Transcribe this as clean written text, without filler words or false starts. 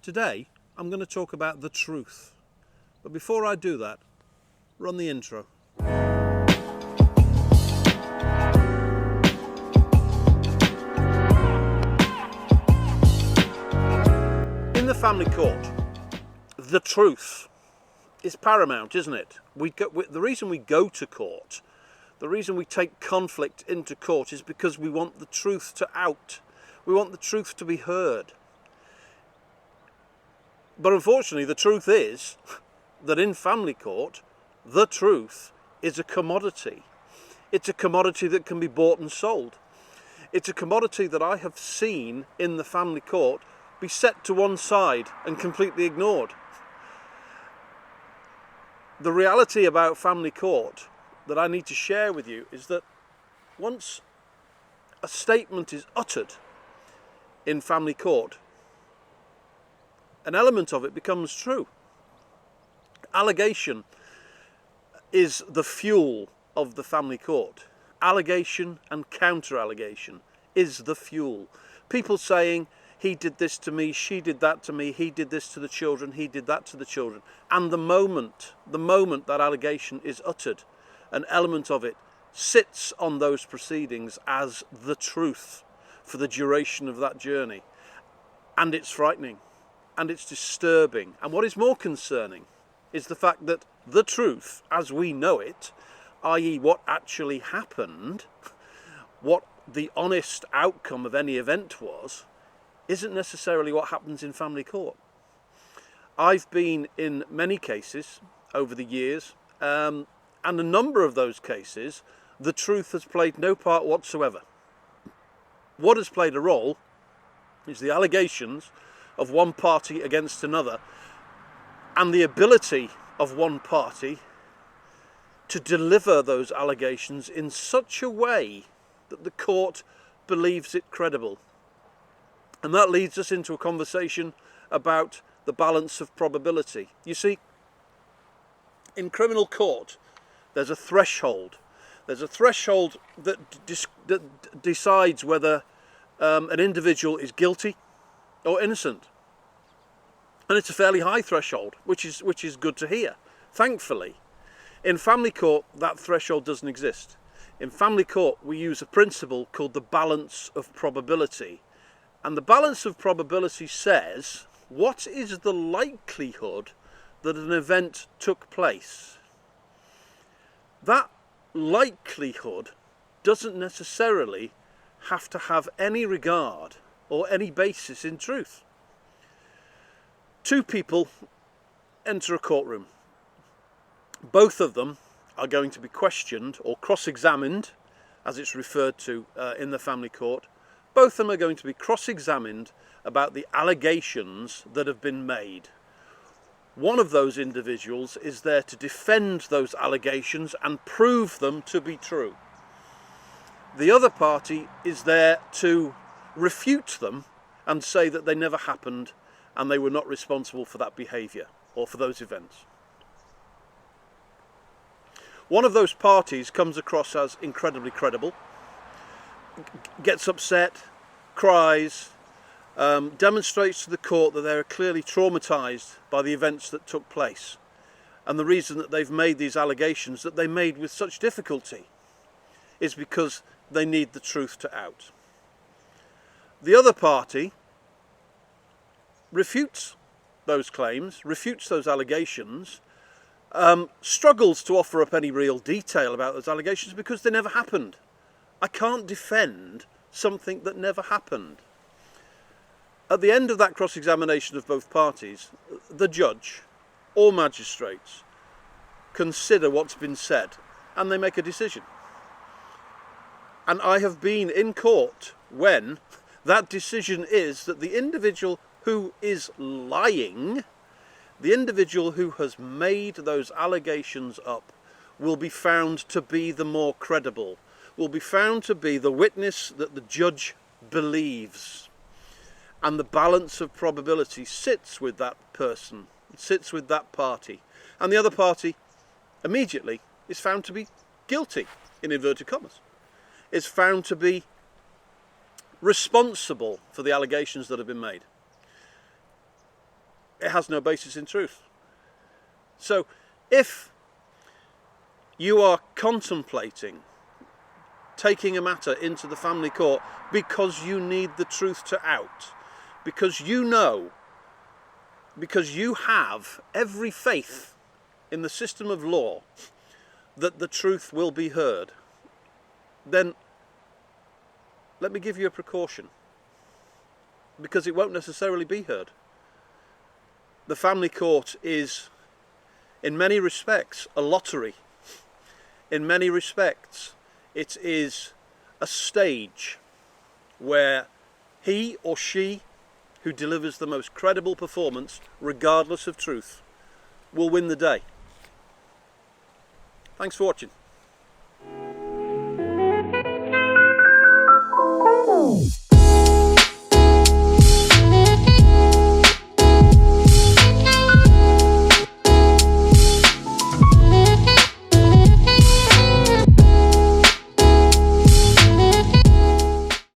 Today, I'm going to talk about the truth. But before I do that, run the intro. In the family court, the truth is paramount, isn't it? The reason we go to court, the reason we take conflict into court is because we want the truth to out. We want the truth to be heard. But unfortunately, the truth is that in family court, the truth is a commodity. It's a commodity that can be bought and sold. It's a commodity that I have seen in the family court be set to one side and completely ignored. The reality about family court that I need to share with you is that once a statement is uttered in family court, an element of it becomes true. Allegation is the fuel of the family court. Allegation and counter-allegation is the fuel. People saying, he did this to me, she did that to me, he did this to the children, he did that to the children. And the moment that allegation is uttered, an element of it sits on those proceedings as the truth for the duration of that journey. And it's frightening. And it's disturbing. And what is more concerning is the fact that the truth, as we know it, i.e. what actually happened, what the honest outcome of any event was, isn't necessarily what happens in family court. I've been in many cases over the years, and a number of those cases, the truth has played no part whatsoever. What has played a role is the allegations of one party against another, and the ability of one party to deliver those allegations in such a way that the court believes it credible. And that leads us into a conversation about the balance of probability. You see, in criminal court, there's a threshold. There's a threshold that decides whether an individual is guilty or innocent, and it's a fairly high threshold, which is good to hear. Thankfully, in family court that threshold doesn't exist. In family court we use a principle called the balance of probability, and the balance of probability says what is the likelihood that an event took place. That likelihood doesn't necessarily have to have any regard or any basis in truth. Two people enter a courtroom. Both of them are going to be questioned or cross-examined, as it's referred to in the family court. Both of them are going to be cross-examined about the allegations that have been made. One of those individuals is there to defend those allegations and prove them to be true. The other party is there to refute them and say that they never happened and they were not responsible for that behaviour or for those events. One of those parties comes across as incredibly credible, gets upset, cries, demonstrates to the court that they are clearly traumatised by the events that took place, and the reason that they've made these allegations that they made with such difficulty is because they need the truth to out. The other party refutes those claims, refutes those allegations, struggles to offer up any real detail about those allegations because they never happened. I can't defend something that never happened. At the end of that cross-examination of both parties, the judge or magistrates consider what's been said and they make a decision. And I have been in court when that decision is that the individual who is lying, the individual who has made those allegations up, will be found to be the more credible, will be found to be the witness that the judge believes. And the balance of probability sits with that person, sits with that party. And the other party immediately is found to be guilty, in inverted commas, is found to be responsible for the allegations that have been made. it has no basis in truth. So if you are contemplating taking a matter into the family court because you need the truth to out, because you know, because you have every faith in the system of law that the truth will be heard, then let me give you a precaution, because it won't necessarily be heard. The family court is, in many respects, a lottery. In many respects, it is a stage where he or she who delivers the most credible performance, regardless of truth, will win the day. Thanks for watching.